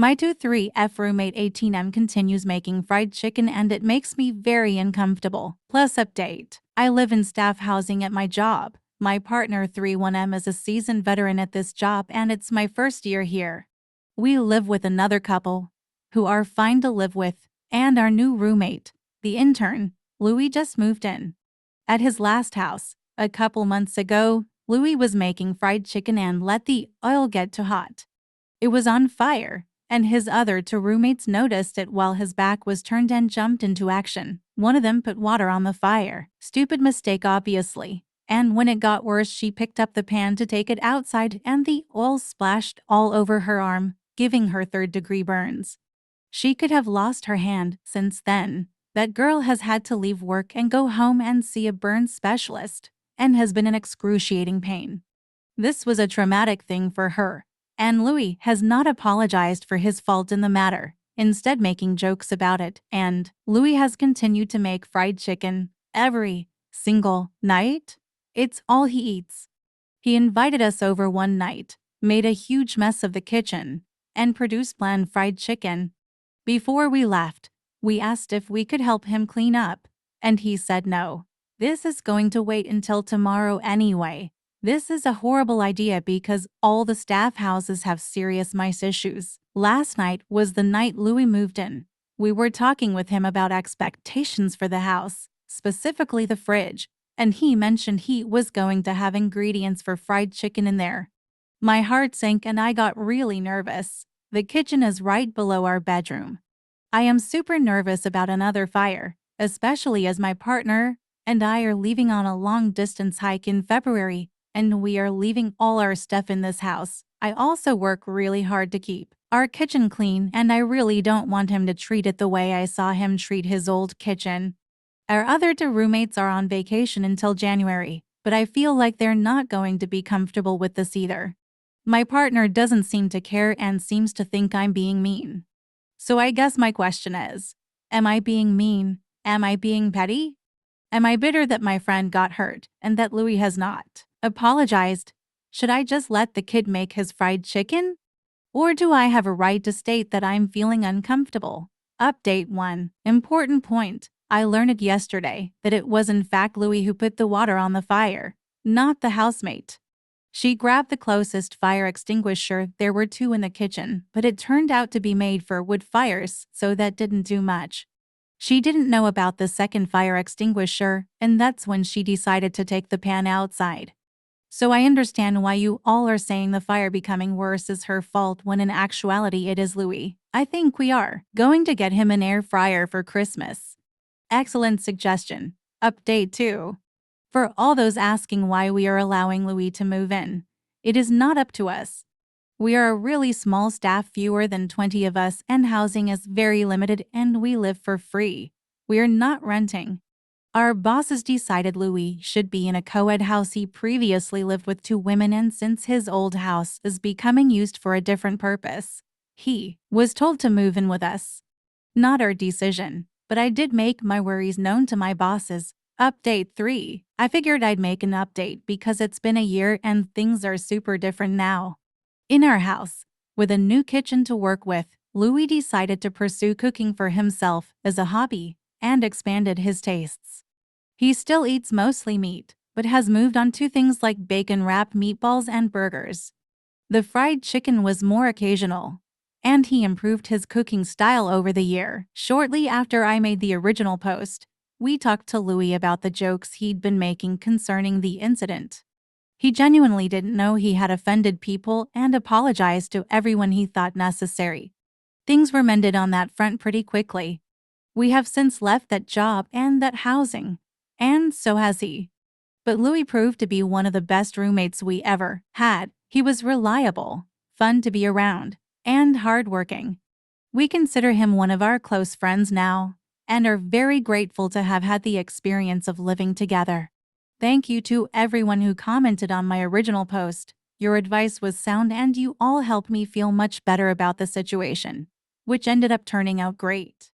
My 23F roommate 18M continues making fried chicken and it makes me very uncomfortable. Plus update. I live in staff housing at my job. My partner 31M is a seasoned veteran at this job and it's my first year here. We live with another couple who are fine to live with, and our new roommate, the intern, Louis, just moved in. At his last house, a couple months ago, Louis was making fried chicken and let the oil get too hot. It was on fire, and his other two roommates noticed it while his back was turned and jumped into action. One of them put water on the fire. Stupid mistake, obviously. And when it got worse, she picked up the pan to take it outside and the oil splashed all over her arm, giving her third-degree burns. She could have lost her hand. Since then, that girl has had to leave work and go home and see a burn specialist, and has been in excruciating pain. This was a traumatic thing for her, and Louis has not apologized for his fault in the matter, instead making jokes about it, and Louis has continued to make fried chicken every single night. It's all he eats. He invited us over one night, made a huge mess of the kitchen, and produced bland fried chicken. Before we left, we asked if we could help him clean up, and he said no. This is going to wait until tomorrow anyway. This is a horrible idea because all the staff houses have serious mice issues. Last night was the night Louis moved in. We were talking with him about expectations for the house, specifically the fridge, and he mentioned he was going to have ingredients for fried chicken in there. My heart sank and I got really nervous. The kitchen is right below our bedroom. I am super nervous about another fire, especially as my partner and I are leaving on a long-distance hike in February, and we are leaving all our stuff in this house. I also work really hard to keep our kitchen clean, and I really don't want him to treat it the way I saw him treat his old kitchen. Our other two roommates are on vacation until January, but I feel like they're not going to be comfortable with this either. My partner doesn't seem to care and seems to think I'm being mean. So I guess my question is, am I being mean? Am I being petty? Am I bitter that my friend got hurt and that Louis has not apologized? Should I just let the kid make his fried chicken? Or do I have a right to state that I'm feeling uncomfortable? Update 1. Important point. I learned it yesterday that it was in fact Louis who put the water on the fire, not the housemate. She grabbed the closest fire extinguisher. There were two in the kitchen, but it turned out to be made for wood fires, so that didn't do much. She didn't know about the second fire extinguisher, and that's when she decided to take the pan outside. So I understand why you all are saying the fire becoming worse is her fault when in actuality it is Louis. I think we are going to get him an air fryer for Christmas. Excellent suggestion. Update 2. For all those asking why we are allowing Louis to move in, it is not up to us. We are a really small staff, fewer than 20 of us, and housing is very limited and we live for free. We are not renting. Our bosses decided Louis should be in a co-ed house. He previously lived with two women, and since his old house is becoming used for a different purpose, he was told to move in with us. Not our decision, but I did make my worries known to my bosses. Update 3. I figured I'd make an update because it's been a year and things are super different now. In our house, with a new kitchen to work with, Louis decided to pursue cooking for himself as a hobby and expanded his tastes. He still eats mostly meat, but has moved on to things like bacon-wrapped meatballs and burgers. The fried chicken was more occasional, and he improved his cooking style over the year. Shortly after I made the original post, we talked to Louis about the jokes he'd been making concerning the incident. He genuinely didn't know he had offended people and apologized to everyone he thought necessary. Things were mended on that front pretty quickly. We have since left that job and that housing, and so has he. But Louis proved to be one of the best roommates we ever had. He was reliable, fun to be around, and hardworking. We consider him one of our close friends now, and are very grateful to have had the experience of living together. Thank you to everyone who commented on my original post. Your advice was sound and you all helped me feel much better about the situation, which ended up turning out great.